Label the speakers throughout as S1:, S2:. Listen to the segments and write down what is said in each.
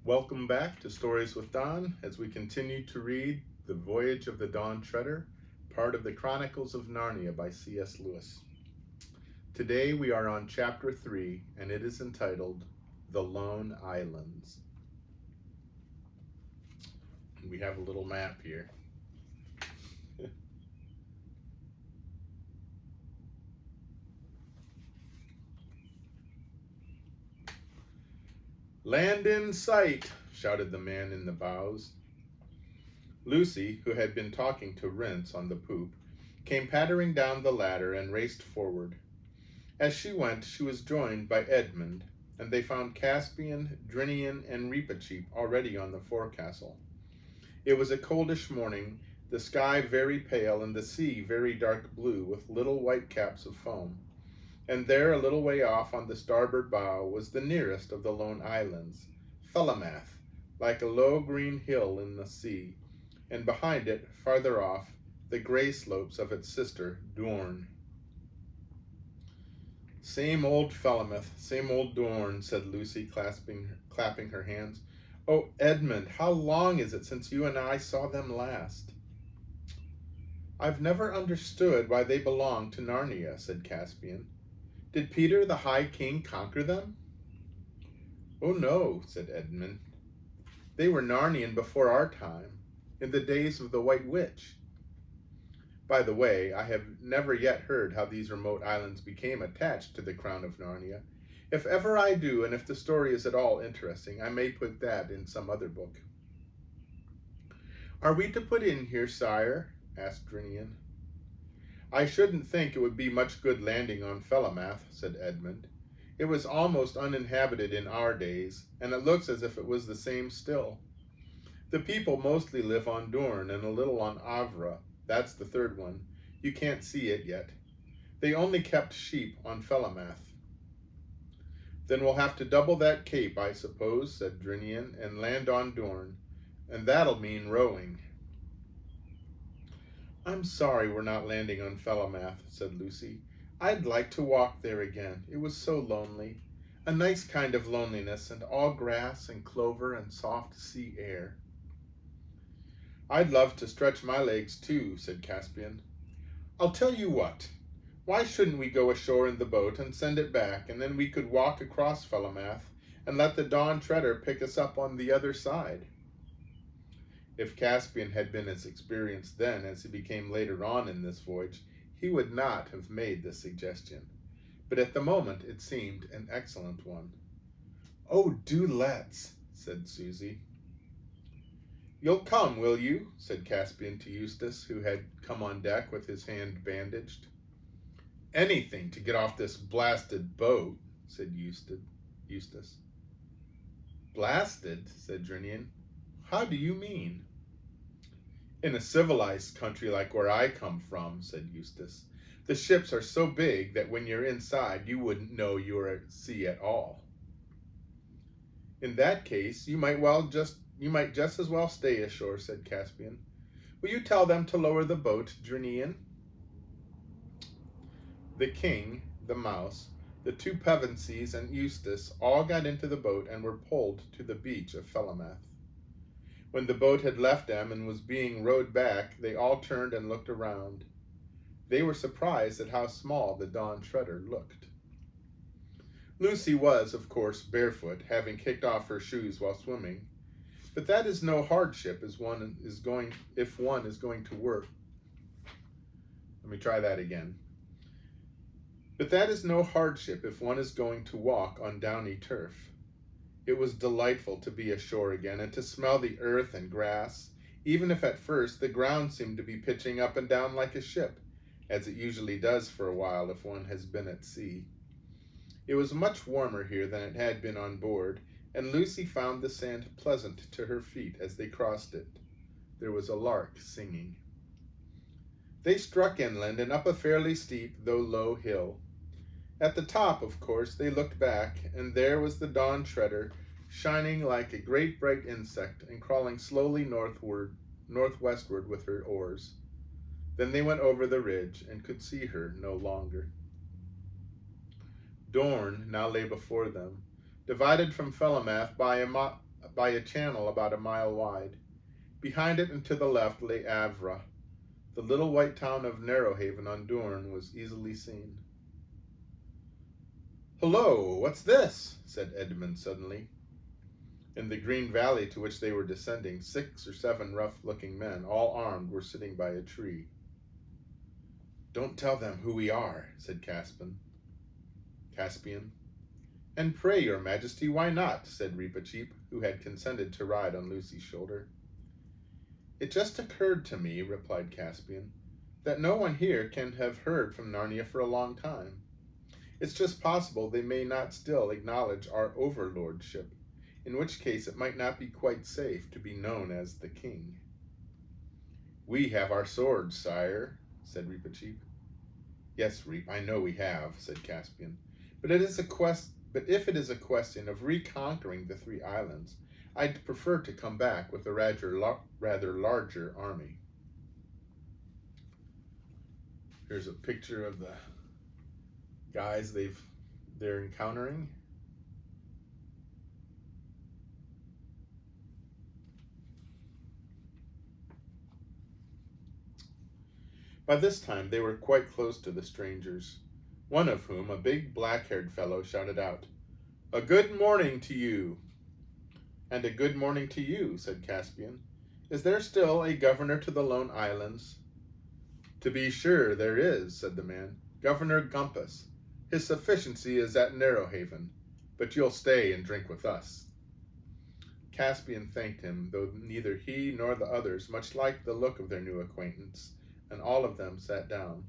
S1: Welcome back to Stories with Don as we continue to read The Voyage of the Dawn Treader, part of the Chronicles of Narnia by C.S. Lewis. Today we are on chapter 3 and it is entitled The Lone Islands. We have a little map here. Land in sight, shouted the man in the bows. Lucy, who had been talking to Rince on the poop, came pattering down the ladder and raced forward. As she went, she was joined by Edmund, and they found Caspian, Drinian, and Reepicheep already on the forecastle. It was a coldish morning, the sky very pale and the sea very dark blue with little white caps of foam. And there, a little way off on the starboard bow, was the nearest of the lone islands, Felamath, like a low green hill in the sea, and behind it, farther off, the gray slopes of its sister, Dorn. Same old Felamath, same old Dorn, said Lucy, clapping her hands. Oh, Edmund, how long is it since you and I saw them last? I've never understood why they belong to Narnia, said Caspian. Did Peter the High King conquer them? Oh no, said Edmund. They were Narnian before our time, in the days of the White Witch. By the way, I have never yet heard how these remote islands became attached to the crown of Narnia. If ever I do, and if the story is at all interesting, I may put that in some other book. Are we to put in here, sire? Asked Drinian. I shouldn't think it would be much good landing on Felamath, said Edmund. It was almost uninhabited in our days, and it looks as if it was the same still. The people mostly live on Dorn and a little on Avra. That's the third one. You can't see it yet. They only kept sheep on Felamath. Then we'll have to double that cape, I suppose, said Drinian, and land on Dorn, and that'll mean rowing. I'm sorry we're not landing on Felamath, said Lucy. I'd like to walk there again. It was so lonely. A nice kind of loneliness, and all grass and clover and soft sea air. I'd love to stretch my legs too, said Caspian. I'll tell you what. Why shouldn't we go ashore in the boat and send it back, and then we could walk across Felamath and let the Dawn Treader pick us up on the other side? If Caspian had been as experienced then as he became later on in this voyage, he would not have made this suggestion. But at the moment it seemed an excellent one. Oh, do let's, said Susie. You'll come, will you? Said Caspian to Eustace, who had come on deck with his hand bandaged. Anything to get off this blasted boat, said Eustace. Blasted, said Drinian. How do you mean? In a civilized country like where I come from, said Eustace, the ships are so big that when you're inside you wouldn't know you were at sea at all. In that case, you might just as well stay ashore, said Caspian. Will you tell them to lower the boat, Drinian? The king, the mouse, the two Pevensies, and Eustace all got into the boat and were pulled to the beach of Felamath. When the boat had left them and was being rowed back, they all turned and looked around. They were surprised at how small the Dawn Treader looked. Lucy was, of course, barefoot, having kicked off her shoes while swimming. But that is no hardship if one is going to work. Let me try that again. But that is no hardship if one is going to walk on downy turf. It was delightful to be ashore again and to smell the earth and grass, even if at first the ground seemed to be pitching up and down like a ship, as it usually does for a while if one has been at sea. It was much warmer here than it had been on board, and Lucy found the sand pleasant to her feet as they crossed it. There was a lark singing. They struck inland and up a fairly steep, though low hill. At the top, of course, they looked back, and there was the Dawn Treader, shining like a great bright insect and crawling slowly northwestward with her oars. Then they went over the ridge and could see her no longer. Dorn now lay before them, divided from Felamath by by a channel about a mile wide. Behind it and to the left lay Avra. The little white town of Narrowhaven on Dourn was easily seen. "Hullo, what's this?" said Edmund suddenly. In the green valley to which they were descending, 6 or 7 rough-looking men, all armed, were sitting by a tree. "Don't tell them who we are," said Caspian. "And pray, your majesty, why not?" said Reepicheep, who had consented to ride on Lucy's shoulder. "It just occurred to me," replied Caspian, "that no one here can have heard from Narnia for a long time. It's just possible they may not still acknowledge our overlordship, in which case it might not be quite safe to be known as the king." "We have our swords, sire," said Reepicheep. "Yes, Reep, I know we have," said Caspian. But if it is a question of reconquering the 3 islands, I'd prefer to come back with a rather larger army." Here's a picture of the guys they're encountering. By this time they were quite close to the strangers, one of whom, a big black-haired fellow, shouted out, "A good morning to you." "And a good morning to you," said Caspian. "Is there still a governor to the Lone Islands?" "To be sure there is," said the man. "Governor Gumpus. His sufficiency is at Narrowhaven, but you'll stay and drink with us." Caspian thanked him, though neither he nor the others much liked the look of their new acquaintance, and all of them sat down.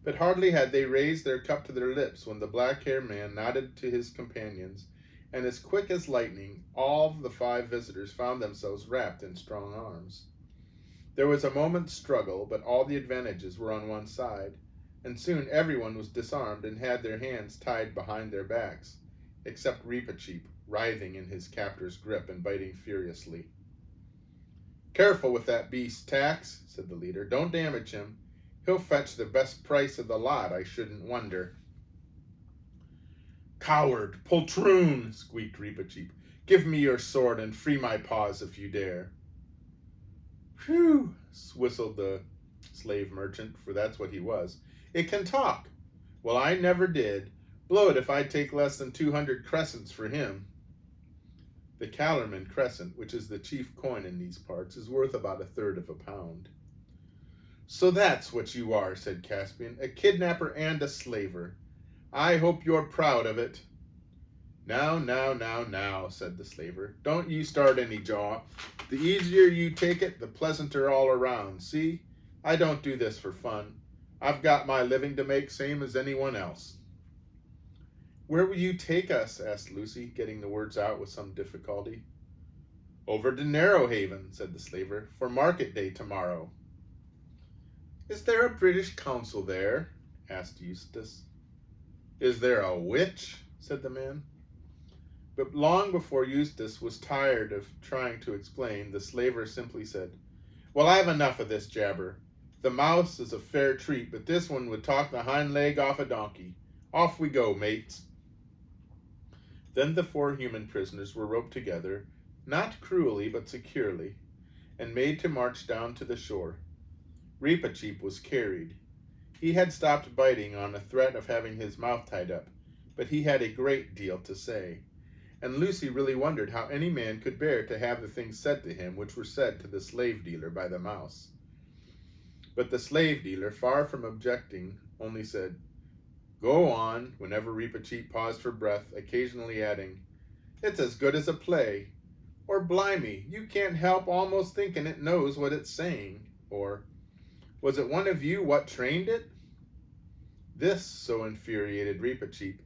S1: But hardly had they raised their cup to their lips when the black-haired man nodded to his companions, and as quick as lightning, all the 5 visitors found themselves wrapped in strong arms. There was a moment's struggle, but all the advantages were on one side, and soon everyone was disarmed and had their hands tied behind their backs, except Reepicheep, writhing in his captor's grip and biting furiously. "Careful with that beast, Tax," said the leader. "Don't damage him. He'll fetch the best price of the lot, I shouldn't wonder." "Coward, poltroon!" squeaked Reepicheep. "Give me your sword and free my paws if you dare." "Whew!" whistled the slave merchant, for that's what he was. "It can talk! Well, I never did. Blowed if I'd take less than 200 crescents for him." The Calorman crescent, which is the chief coin in these parts, is worth about 1/3 of a pound. "So that's what you are," said Caspian, "a kidnapper and a slaver. I hope you're proud of it." Now, said the slaver. "Don't you start any jaw. The easier you take it, the pleasanter all around. See? I don't do this for fun. I've got my living to make, same as anyone else." "Where will you take us?" asked Lucy, getting the words out with some difficulty. "Over to Narrowhaven," said the slaver, "for market day tomorrow." "Is there a British consul there?" asked Eustace. "Is there a witch?" said the man. But long before Eustace was tired of trying to explain, the slaver simply said, "Well, I've enough of this jabber. The mouse is a fair treat, but this one would talk the hind leg off a donkey. Off we go, mates." Then the 4 human prisoners were roped together, not cruelly but securely, and made to march down to the shore. Reepicheep was carried. He had stopped biting on a threat of having his mouth tied up, but he had a great deal to say, and Lucy really wondered how any man could bear to have the things said to him which were said to the slave dealer by the mouse. But the slave dealer, far from objecting, only said, "Go on," whenever Reepicheep paused for breath, occasionally adding, "It's as good as a play," or "Blimey, you can't help almost thinking it knows what it's saying," or "Was it one of you what trained it?" This so infuriated Reepicheep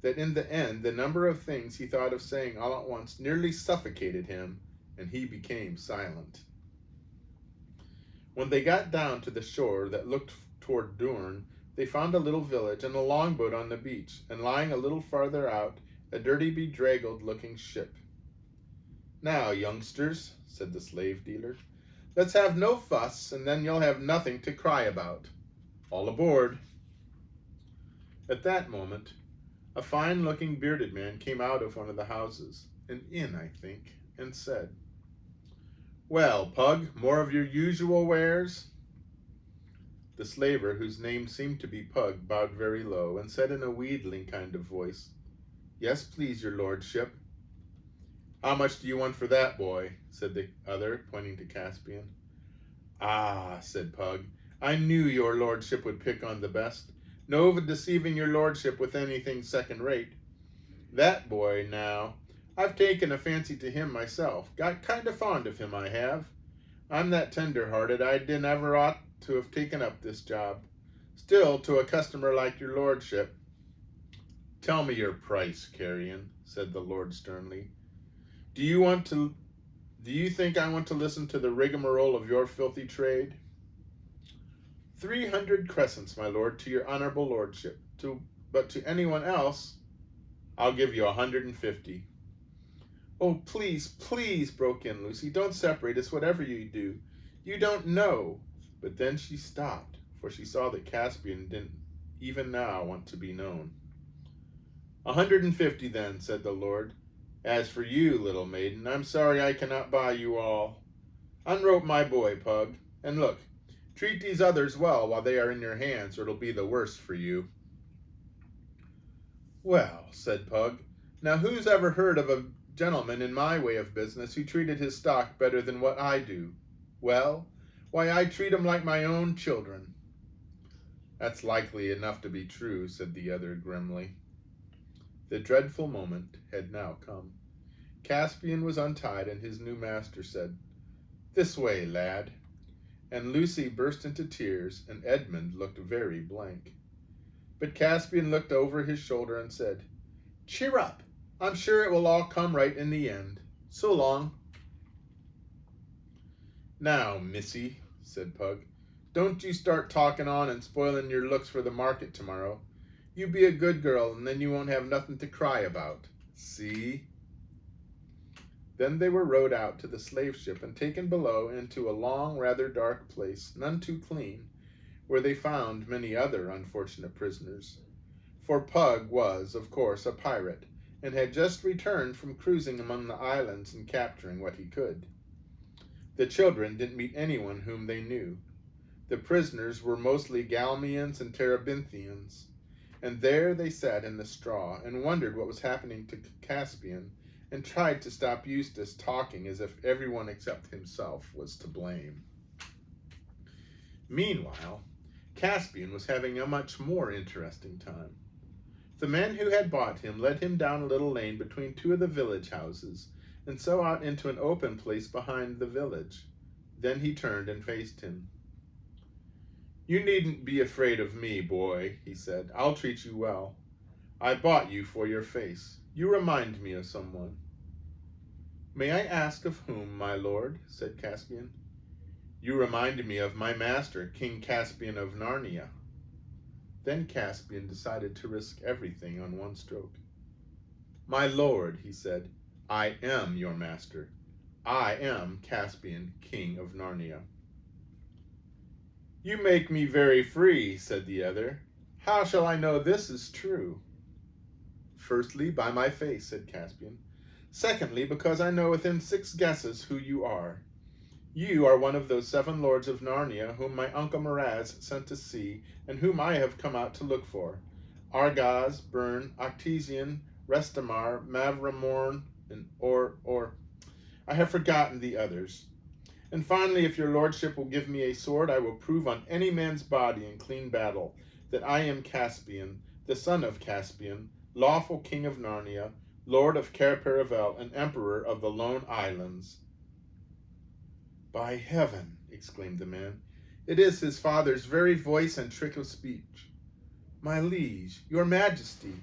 S1: that in the end the number of things he thought of saying all at once nearly suffocated him, and he became silent. When they got down to the shore that looked toward Dourn, they found a little village and a longboat on the beach, and lying a little farther out, a dirty, bedraggled-looking ship. "Now, youngsters," said the slave dealer, "let's have no fuss, and then you'll have nothing to cry about. All aboard." At that moment, a fine-looking bearded man came out of one of the houses, an inn, I think, and said, "Well, Pug, more of your usual wares?" The slaver, whose name seemed to be Pug, bowed very low, and said in a wheedling kind of voice, "Yes, please, your lordship." "How much do you want for that, boy?" said the other, pointing to Caspian. "Ah," said Pug, "I knew your lordship would pick on the best. No deceiving your lordship with anything second rate. That boy, now, I've taken a fancy to him myself. Got kind of fond of him, I have. I'm that tender-hearted I never ought to have taken up this job. Still, to a customer like your lordship—" "Tell me your price, Carrion," said the lord sternly. Do you think I want to listen to the rigmarole of your filthy trade?" 300 crescents, my lord, to your honorable lordship. But to anyone else, I'll give you 150. "Oh, please, please," broke in Lucy, "don't separate us, whatever you do. You don't know." But then she stopped, for she saw that Caspian didn't even now want to be known. 150 then, said the lord. As for you, little maiden, I'm sorry I cannot buy you all. Unrope my boy, Pug, and look, treat these others well while they are in your hands, or it'll be the worse for you. Well, said Pug, now who's ever heard of a gentleman in my way of business who treated his stock better than what I do? Well, why, I treat 'em like my own children. That's likely enough to be true, said the other grimly. The dreadful moment had now come. Caspian was untied, and his new master said, This way, lad. And Lucy burst into tears, and Edmund looked very blank. But Caspian looked over his shoulder and said, Cheer up. I'm sure it will all come right in the end. So long. Now, missy, said Pug, don't you start talking on and spoiling your looks for the market tomorrow. You be a good girl, and then you won't have nothing to cry about. See? Then they were rowed out to the slave ship and taken below into a long, rather dark place, none too clean, where they found many other unfortunate prisoners. For Pug was, of course, a pirate, and had just returned from cruising among the islands and capturing what he could. The children didn't meet anyone whom they knew. The prisoners were mostly Galmians and Terebinthians, and there they sat in the straw and wondered what was happening to Caspian, and tried to stop Eustace talking as if everyone except himself was to blame. Meanwhile, Caspian was having a much more interesting time. The man who had bought him led him down a little lane between two of the village houses, and so out into an open place behind the village. Then he turned and faced him. You needn't be afraid of me, boy, he said. I'll treat you well. I bought you for your face. You remind me of someone. May I ask of whom, my lord? Said Caspian. You remind me of my master, King Caspian of Narnia. Then Caspian decided to risk everything on one stroke. My lord, he said, I am your master. I am Caspian, King of Narnia. You make me very free, said the other. How shall I know this is true? Firstly, by my face, said Caspian. Secondly, because I know within 6 guesses who you are. You are one of those 7 lords of Narnia whom my uncle Miraz sent to sea, and whom I have come out to look for. Argaz, Bern, Octesian, Restamar, Mavramorn, and I have forgotten the others. And finally, if your lordship will give me a sword, I will prove on any man's body in clean battle that I am Caspian, the son of Caspian, lawful king of Narnia, lord of Cair Paravel, and emperor of the Lone Islands. By heaven, exclaimed the man, it is his father's very voice and trick of speech. My liege, your majesty.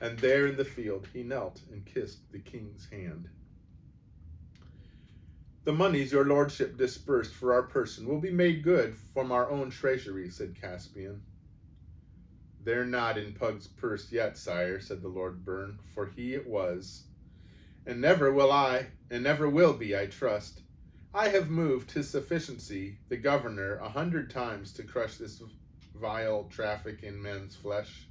S1: And there in the field he knelt and kissed the king's hand. The moneys your lordship disbursed for our person will be made good from our own treasury, said Caspian. They're not in Pug's purse yet, sire, said the Lord Bern, for he it was. And never will be, I trust. I have moved his sufficiency, the governor, 100 times to crush this vile traffic in men's flesh.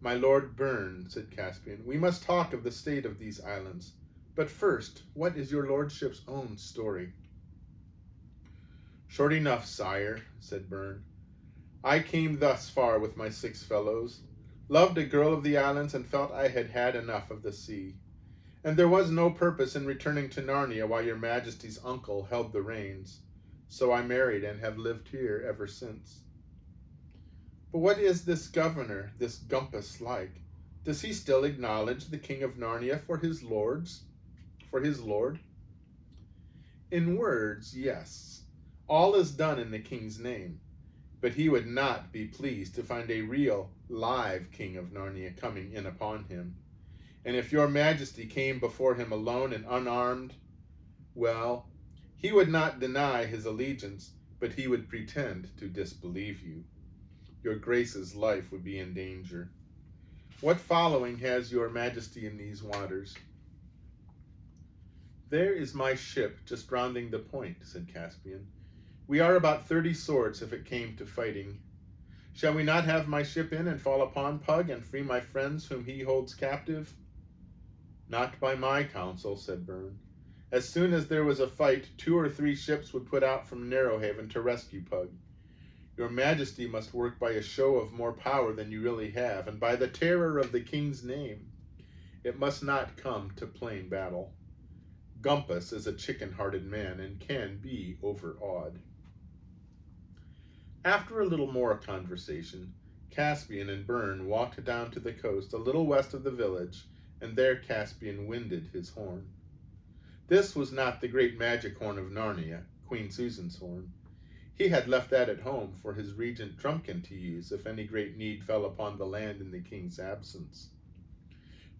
S1: My lord Byrne, said Caspian, we must talk of the state of these islands. But first, what is your lordship's own story? Short enough, sire, said Byrne. I came thus far with my 6 fellows, loved a girl of the islands, and felt I had had enough of the sea. And there was no purpose in returning to Narnia while your majesty's uncle held the reins. So I married and have lived here ever since. But what is this governor, this Gumpus, like? Does he still acknowledge the king of Narnia for his lord? In words, yes. All is done in the king's name. But he would not be pleased to find a real, live king of Narnia coming in upon him. And if your majesty came before him alone and unarmed, well, he would not deny his allegiance, but he would pretend to disbelieve you. Your grace's life would be in danger. What following has your majesty in these waters? There is my ship just rounding the point, said Caspian. We are about 30 swords if it came to fighting. Shall we not have my ship in and fall upon Pug and free my friends whom he holds captive? Not by my counsel, said Byrne. As soon as there was a fight, 2 or 3 ships would put out from Narrowhaven to rescue Pug. Your majesty must work by a show of more power than you really have, and by the terror of the king's name. It must not come to plain battle. Gumpus is a chicken-hearted man and can be overawed. After a little more conversation, Caspian and Byrne walked down to the coast a little west of the village, and there Caspian winded his horn. This was not the great magic horn of Narnia, Queen Susan's horn. He had left that at home for his regent Trumpkin to use if any great need fell upon the land in the king's absence.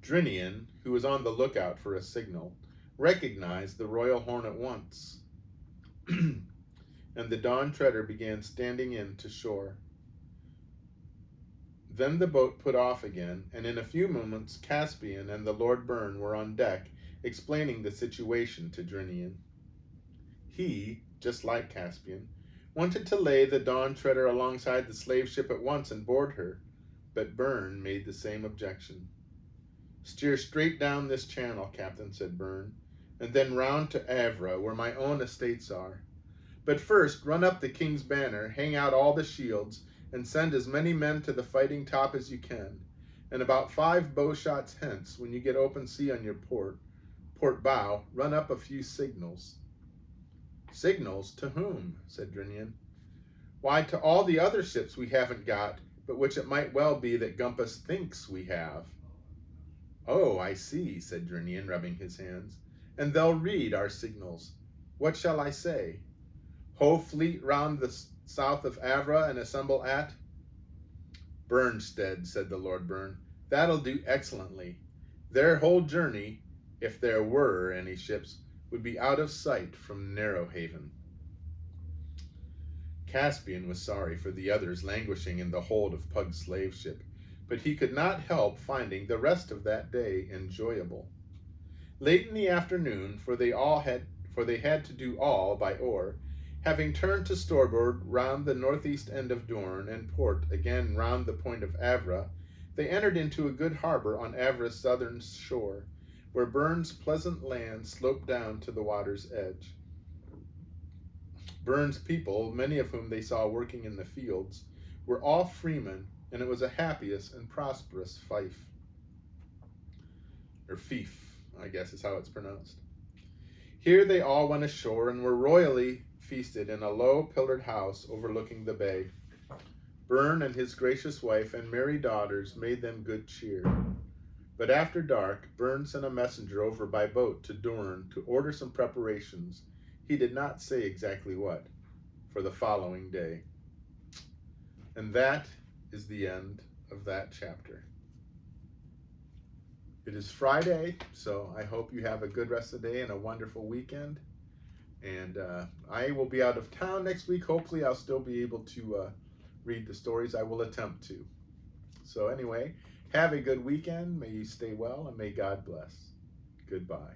S1: Drinian, who was on the lookout for a signal, recognized the royal horn at once, and the Dawn Treader began standing in to shore. Then the boat put off again, and in a few moments Caspian and the Lord Byrne were on deck, explaining the situation to Drinian. He, just like Caspian, wanted to lay the Dawn Treader alongside the slave ship at once and board her, but Byrne made the same objection. Steer straight down this channel, Captain, said Byrne, and then round to Avra, where my own estates are. But first run up the king's banner, hang out all the shields, and send as many men to the fighting top as you can, and about 5 bow shots hence, when you get open sea on your port bow, run up a few signals. Signals? To whom? Said Drinian. Why, to all the other ships we haven't got, but which it might well be that Gumpus thinks we have. Oh, I see, said Drinian, rubbing his hands. And they'll read our signals. What shall I say? Ho fleet round the south of Avra and assemble at Burnstead, said the Lord Byrne. That'll do excellently. Their whole journey, if there were any ships, would be out of sight from Narrowhaven. Caspian was sorry for the others languishing in the hold of Pug's slave ship, but he could not help finding the rest of that day enjoyable. Late in the afternoon, for they had to do all by oar, having turned to starboard round the northeast end of Dorne and port again round the point of Avra, they entered into a good harbor on Avra's southern shore, where Byrne's pleasant land sloped down to the water's edge. Byrne's people, many of whom they saw working in the fields, were all freemen, and it was a happiest and prosperous fief. Or fief, I guess is how it's pronounced. Here they all went ashore and were royally feasted in a low pillared house overlooking the bay. Byrne and his gracious wife and merry daughters made them good cheer. But after dark, Byrne sent a messenger over by boat to Dorne to order some preparations, he did not say exactly what, for the following day. And that is the end of that chapter. It is Friday, so I hope you have a good rest of the day and a wonderful weekend. And I will be out of town next week. Hopefully I'll still be able to read the stories. I will attempt to. So anyway, have a good weekend. May you stay well, and may God bless. Goodbye.